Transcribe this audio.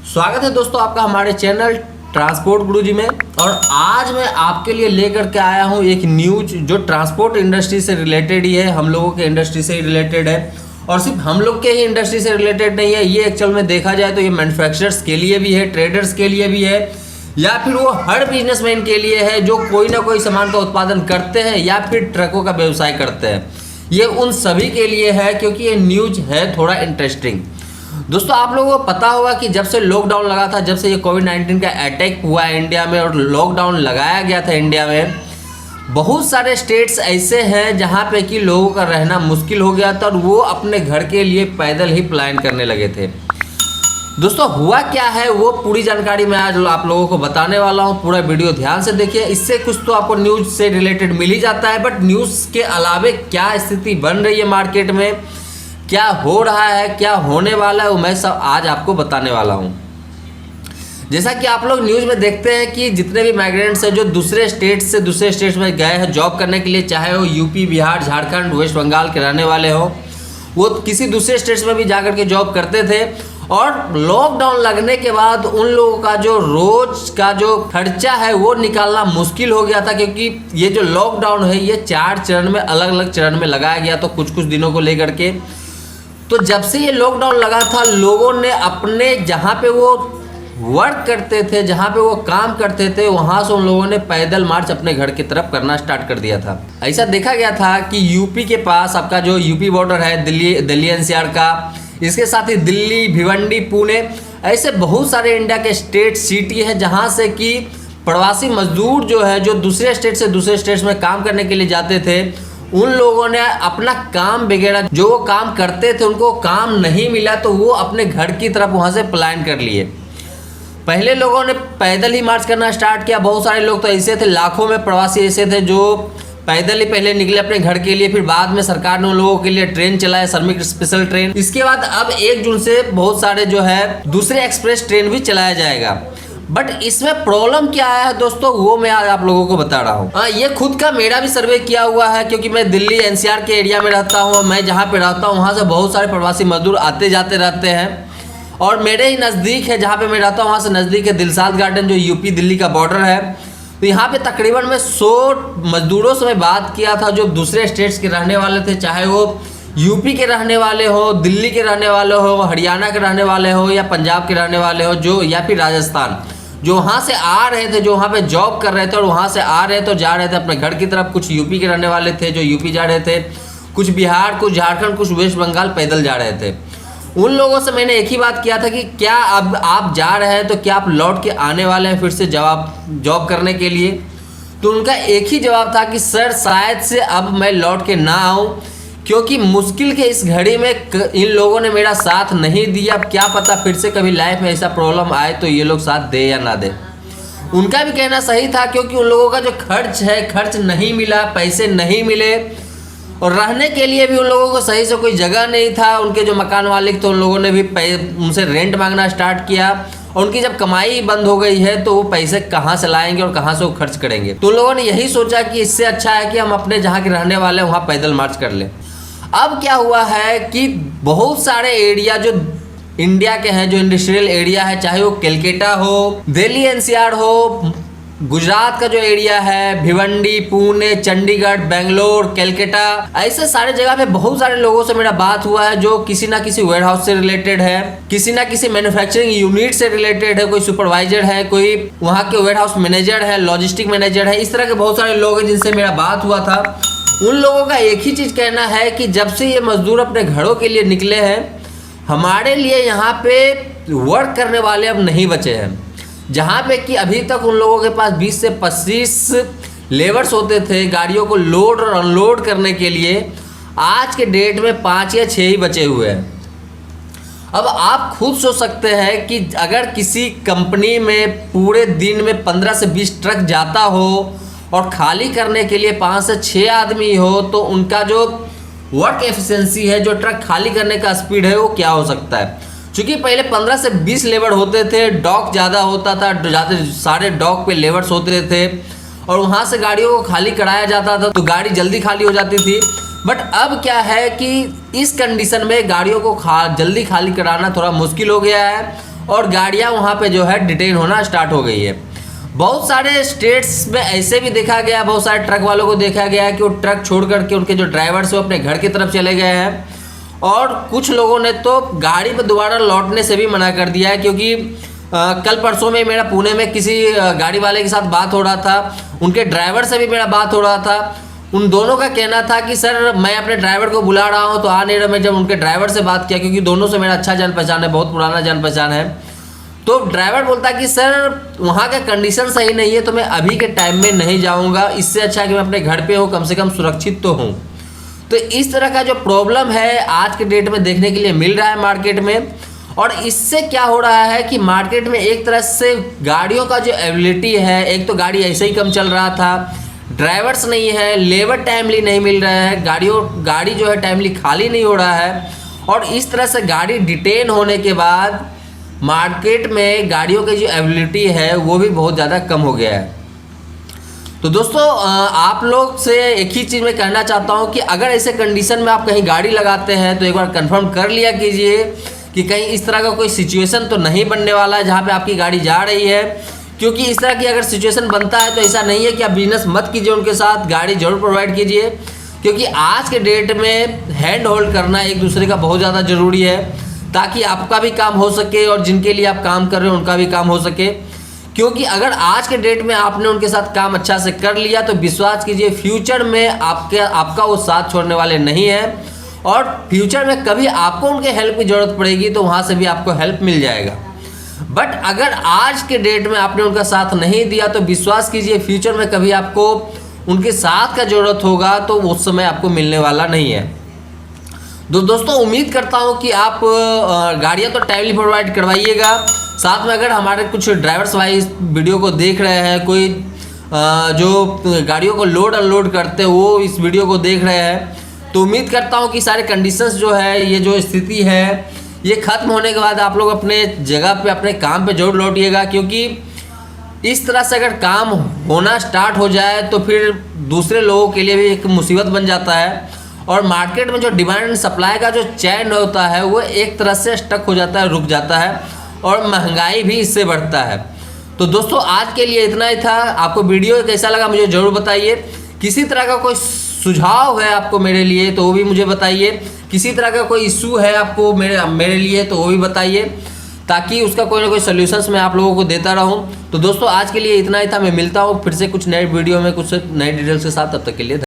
स्वागत है दोस्तों आपका हमारे चैनल ट्रांसपोर्ट गुरुजी में। और आज मैं आपके लिए लेकर के आया हूं एक न्यूज जो ट्रांसपोर्ट इंडस्ट्री से रिलेटेड ही है, हम लोगों के इंडस्ट्री से ही रिलेटेड है। और सिर्फ हम लोग के ही इंडस्ट्री से रिलेटेड नहीं है, ये एक्चुअल में देखा जाए तो ये मैन्युफैक्चरर्स के लिए भी है, ट्रेडर्स के लिए भी है, या फिर वो हर बिजनेसमैन के लिए है जो कोई ना कोई सामान का उत्पादन करते हैं या फिर ट्रकों का व्यवसाय करते हैं। ये उन सभी के लिए है क्योंकि ये न्यूज है थोड़ा इंटरेस्टिंग। दोस्तों आप लोगों को पता होगा कि जब से लॉकडाउन लगा था, जब से ये कोविड-19 का अटैक हुआ है इंडिया में और लॉकडाउन लगाया गया था इंडिया में, बहुत सारे स्टेट्स ऐसे हैं जहां पे कि लोगों का रहना मुश्किल हो गया था और वो अपने घर के लिए पैदल ही प्लान करने लगे थे। दोस्तों हुआ क्या है वो पूरी जानकारी मैं आज आप लोगों को बताने वाला हूं, पूरा वीडियो ध्यान से देखिए। इससे कुछ तो आपको न्यूज़ से रिलेटेड मिल ही जाता है, बट न्यूज़ के अलावे क्या स्थिति बन रही है मार्केट में, क्या हो रहा है, क्या होने वाला है, वो मैं सब आज आपको बताने वाला हूं। जैसा कि आप लोग न्यूज़ में देखते हैं कि जितने भी माइग्रेंट्स हैं जो दूसरे स्टेट से दूसरे स्टेट्स में गए हैं जॉब करने के लिए, चाहे वो यूपी, बिहार, झारखंड, वेस्ट बंगाल के रहने वाले हो, वो किसी दूसरे स्टेट्स में भी जाकर के जॉब करते थे। और लॉकडाउन लगने के बाद उन लोगों का जो रोज का जो खर्चा है वो निकालना मुश्किल हो गया था, क्योंकि ये जो लॉकडाउन है ये 4 चरण में, अलग अलग चरण में लगाया गया, तो कुछ कुछ दिनों को लेकर के। तो जब से ये लॉकडाउन लगा था, लोगों ने अपने जहाँ पे वो वर्क करते थे, जहाँ पे वो काम करते थे, वहाँ से उन लोगों ने पैदल मार्च अपने घर की तरफ करना स्टार्ट कर दिया था। ऐसा देखा गया था कि यूपी के पास आपका जो यूपी बॉर्डर है दिल्ली एनसीआर का, इसके साथ ही दिल्ली, भिवंडी, पुणे, ऐसे बहुत सारे इंडिया के स्टेट सिटी है जहाँ से कि प्रवासी मजदूर जो है जो दूसरे स्टेट से दूसरे स्टेट्स में काम करने के लिए जाते थे, उन लोगों ने अपना काम वगैरह जो वो काम करते थे उनको काम नहीं मिला तो वो अपने घर की तरफ वहाँ से प्लान कर लिए। पहले लोगों ने पैदल ही मार्च करना स्टार्ट किया। बहुत सारे लोग तो ऐसे थे, लाखों में प्रवासी ऐसे थे जो पैदल ही पहले निकले अपने घर के लिए, फिर बाद में सरकार ने उन लोगों के लिए ट्रेन चलाया, श्रमिक स्पेशल ट्रेन। इसके बाद अब 1 जून से बहुत सारे जो है दूसरे एक्सप्रेस ट्रेन भी चलाया जाएगा। बट इसमें प्रॉब्लम क्या आया है दोस्तों, वो मैं आज आप लोगों को बता रहा हूँ। ये खुद का मेरा भी सर्वे किया हुआ है, क्योंकि मैं दिल्ली एनसीआर के एरिया में रहता हूँ। मैं जहाँ पे रहता हूँ वहाँ से बहुत सारे प्रवासी मजदूर आते जाते रहते हैं, और मेरे ही नज़दीक है जहाँ पे मैं रहता हूँ वहाँ से नज़दीक है दिलशाद गार्डन जो यूपी दिल्ली का बॉर्डर है। तो यहाँ पे तकरीबन मैं 100 मजदूरों से मैं बात किया था जो दूसरे स्टेट्स के रहने वाले थे, चाहे वो यूपी के रहने वाले हो, दिल्ली के रहने वाले हो, हरियाणा के रहने वाले हो, या पंजाब के रहने वाले हो, जो या फिर राजस्थान, जो वहाँ से आ रहे थे, जो वहाँ पे जॉब कर रहे थे और वहाँ से आ रहे थे, तो जा रहे थे अपने घर की तरफ। कुछ यूपी के रहने वाले थे जो यूपी जा रहे थे, कुछ बिहार, कुछ झारखंड, कुछ वेस्ट बंगाल पैदल जा रहे थे। उन लोगों से मैंने एक ही बात किया था कि क्या अब आप जा रहे हैं तो क्या आप लौट के आने वाले हैं फिर से जॉब करने के लिए। तो उनका एक ही जवाब था कि सर शायद से अब मैं लौट के ना आऊँ, क्योंकि मुश्किल के इस घड़ी में इन लोगों ने मेरा साथ नहीं दिया। अब क्या पता फिर से कभी लाइफ में ऐसा प्रॉब्लम आए तो ये लोग साथ दे या ना दे। उनका भी कहना सही था, क्योंकि उन लोगों का जो खर्च है, खर्च नहीं मिला, पैसे नहीं मिले, और रहने के लिए भी उन लोगों को सही से कोई जगह नहीं था। उनके जो मकान मालिक थे उन लोगों ने भी उनसे रेंट मांगना स्टार्ट किया, और उनकी जब कमाई बंद हो गई है तो वो पैसे कहाँ से लाएंगे और कहाँ से वो खर्च करेंगे। तो उन लोगों ने यही सोचा कि इससे अच्छा है कि हम अपने जहाँ के रहने वाले हैं वहाँ पैदल मार्च कर लें। अब क्या हुआ है कि बहुत सारे एरिया जो इंडिया के हैं, जो इंडस्ट्रियल एरिया है, चाहे वो कलकत्ता हो, दिल्ली एनसीआर हो, गुजरात का जो एरिया है, भिवंडी, पुणे, चंडीगढ़, बेंगलोर, कलकत्ता, ऐसे सारे जगह पे बहुत सारे लोगों से मेरा बात हुआ है जो किसी ना किसी वेयर हाउस से रिलेटेड है, किसी ना किसी मैन्युफैक्चरिंग यूनिट से रिलेटेड है, कोई सुपरवाइजर है, कोई वहाँ के वेयर हाउस मैनेजर है, लॉजिस्टिक मैनेजर है, इस तरह के बहुत सारे लोग हैं जिनसे मेरा बात हुआ था। उन लोगों का एक ही चीज़ कहना है कि जब से ये मजदूर अपने घरों के लिए निकले हैं, हमारे लिए यहाँ पे वर्क करने वाले अब नहीं बचे हैं। जहाँ पे कि अभी तक उन लोगों के पास 20 से 25 लेबर्स होते थे गाड़ियों को लोड और अनलोड करने के लिए, आज के डेट में 5 या 6 ही बचे हुए हैं। अब आप खुद सोच सकते हैं कि अगर किसी कंपनी में पूरे दिन में 15 से 20 ट्रक जाता हो और खाली करने के लिए 5 से 6 आदमी हो, तो उनका जो वर्क एफिशिएंसी है, जो ट्रक खाली करने का स्पीड है, वो क्या हो सकता है। क्योंकि पहले 15 से 20 लेबर होते थे, डॉक ज़्यादा होता था, सारे डॉक पे लेबर्स होते थे, और वहाँ से गाड़ियों को खाली कराया जाता था तो गाड़ी जल्दी खाली हो जाती थी। बट अब क्या है कि इस कंडीशन में गाड़ियों को जल्दी खाली कराना थोड़ा मुश्किल हो गया है, और गाड़ियां वहां पे जो है डिटेन होना स्टार्ट हो गई है। बहुत सारे स्टेट्स में ऐसे भी देखा गया, बहुत सारे ट्रक वालों को देखा गया कि वो ट्रक छोड़ करके उनके जो ड्राइवर्स हैं वो अपने घर की तरफ चले गए हैं, और कुछ लोगों ने तो गाड़ी पर दोबारा लौटने से भी मना कर दिया है। क्योंकि कल परसों में मेरा पुणे में किसी गाड़ी वाले के साथ बात हो रहा था, उनके ड्राइवर से भी मेरा बात हो रहा था। उन दोनों का कहना था कि सर मैं अपने ड्राइवर को बुला रहा हूं तो आ नहीं रहा। मैं जब उनके ड्राइवर से बात किया, क्योंकि दोनों से मेरा अच्छा जान पहचान है, बहुत पुराना जान पहचान है, तो ड्राइवर बोलता कि सर वहाँ का कंडीशन सही नहीं है तो मैं अभी के टाइम में नहीं जाऊँगा, इससे अच्छा कि मैं अपने घर पे हूँ, कम से कम सुरक्षित तो हूँ। तो इस तरह का जो प्रॉब्लम है आज के डेट में देखने के लिए मिल रहा है मार्केट में। और इससे क्या हो रहा है कि मार्केट में एक तरह से गाड़ियों का जो अवेलेबिलिटी है, एक तो गाड़ी ऐसे ही कम चल रहा था, ड्राइवर्स नहीं है, लेबर टाइमली नहीं मिल रहा है, गाड़ी जो है टाइमली खाली नहीं हो रहा है, और इस तरह से गाड़ी डिटेन होने के बाद मार्केट में गाड़ियों की जो अवेलेबिलिटी है वो भी बहुत ज़्यादा कम हो गया है। तो दोस्तों आप लोग से एक ही चीज़ मैं कहना चाहता हूँ कि अगर ऐसे कंडीशन में आप कहीं गाड़ी लगाते हैं तो एक बार कंफर्म कर लिया कीजिए कि कहीं इस तरह का कोई सिचुएशन तो नहीं बनने वाला है जहाँ पे आपकी गाड़ी जा रही है। क्योंकि इस तरह की अगर सिचुएशन बनता है तो ऐसा नहीं है कि आप बिजनेस मत कीजिए, उनके साथ गाड़ी जरूर प्रोवाइड कीजिए, क्योंकि आज के डेट में हैंड होल्ड करना एक दूसरे का बहुत ज़्यादा ज़रूरी है, ताकि आपका भी काम हो सके और जिनके लिए आप काम कर रहे हो उनका भी काम हो सके। क्योंकि अगर आज के डेट में आपने उनके साथ काम अच्छा से कर लिया तो विश्वास कीजिए फ्यूचर में आपका वो साथ छोड़ने वाले नहीं है, और फ्यूचर में कभी आपको उनके हेल्प की ज़रूरत पड़ेगी तो वहाँ से भी आपको हेल्प मिल जाएगा। बट अगर आज के डेट में आपने उनका साथ नहीं दिया तो विश्वास कीजिए फ्यूचर में कभी आपको उनके साथ का ज़रूरत होगा तो उस समय आपको मिलने वाला नहीं है। दोस्तों उम्मीद करता हूँ कि आप गाड़ियाँ तो टाइमली प्रोवाइड करवाइएगा। साथ में अगर हमारे कुछ ड्राइवर्स भाई इस वीडियो को देख रहे हैं, कोई जो गाड़ियों को लोड अनलोड करते हैं वो इस वीडियो को देख रहे हैं, तो उम्मीद करता हूँ कि सारे कंडीशंस जो है, ये जो स्थिति है, ये ख़त्म होने के बाद आप लोग अपने जगह पे अपने काम पे जरूर लौटिएगा। क्योंकि इस तरह से अगर काम होना स्टार्ट हो जाए तो फिर दूसरे लोगों के लिए भी एक मुसीबत बन जाता है, और मार्केट में जो डिमांड एंड सप्लाई का जो चैन होता है वो एक तरह से स्टक हो जाता है, रुक जाता है, और महंगाई भी इससे बढ़ता है। तो दोस्तों आज के लिए इतना ही था। आपको वीडियो कैसा लगा मुझे ज़रूर बताइए। किसी तरह का कोई सुझाव है आपको मेरे लिए तो वो भी मुझे बताइए। किसी तरह का कोई इशू है आपको मेरे लिए तो वो भी बताइए, ताकि उसका कोई ना कोई सोल्यूशंस मैं आप लोगों को देता रहूं। तो दोस्तों आज के लिए इतना ही था। मैं मिलता हूं फिर से कुछ नए वीडियो में कुछ नए डिटेल्स के साथ। तब तक के लिए